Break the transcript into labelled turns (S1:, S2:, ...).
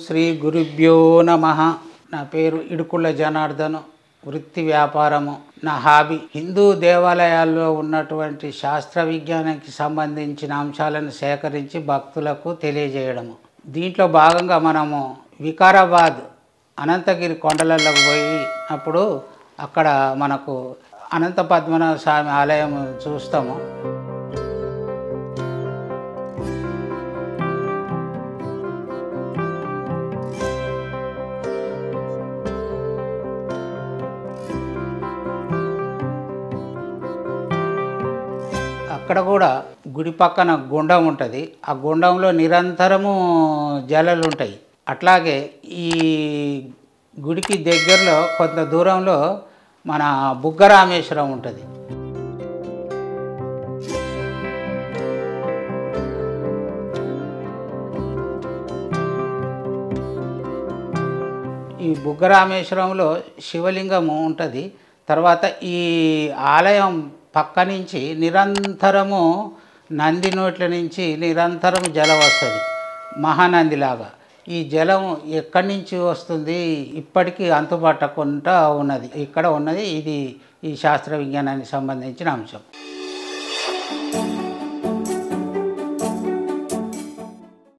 S1: శ్రీ గురుభ్యో నమః. నా పేరు ఇడుకుళ్ళ జనార్దన్. వృత్తి వ్యాపారము నా హాబీ. హిందూ దేవాలయాల్లో ఉన్నటువంటి శాస్త్ర విజ్ఞానానికి సంబంధించిన అంశాలను సేకరించి భక్తులకు తెలియజేయడము. దీంట్లో భాగంగా మనము వికారాబాద్ అనంతగిరి కొండలలోకి పోయినప్పుడు అక్కడ మనకు అనంత పద్మనాభ స్వామి ఆలయం చూస్తాము. అక్కడ కూడా గుడి పక్కన గుండం ఉంటుంది. ఆ గుండంలో నిరంతరము జలాలు ఉంటాయి. అట్లాగే ఈ గుడికి దగ్గరలో కొంత దూరంలో మన బుగ్గరామేశ్వరం ఉంటుంది. ఈ బుగ్గరామేశ్వరంలో శివలింగము ఉంటుంది. తర్వాత ఈ ఆలయం పక్క నుంచి నిరంతరము నంది నోట్ల నుంచి నిరంతరము జలం వస్తుంది, మహానందిలాగా. ఈ జలం ఎక్కడి నుంచి వస్తుంది ఇప్పటికీ అంతుపట్టకుండా ఉన్నది. ఇక్కడ ఉన్నది ఇది ఈ శాస్త్ర విజ్ఞానానికి సంబంధించిన అంశం.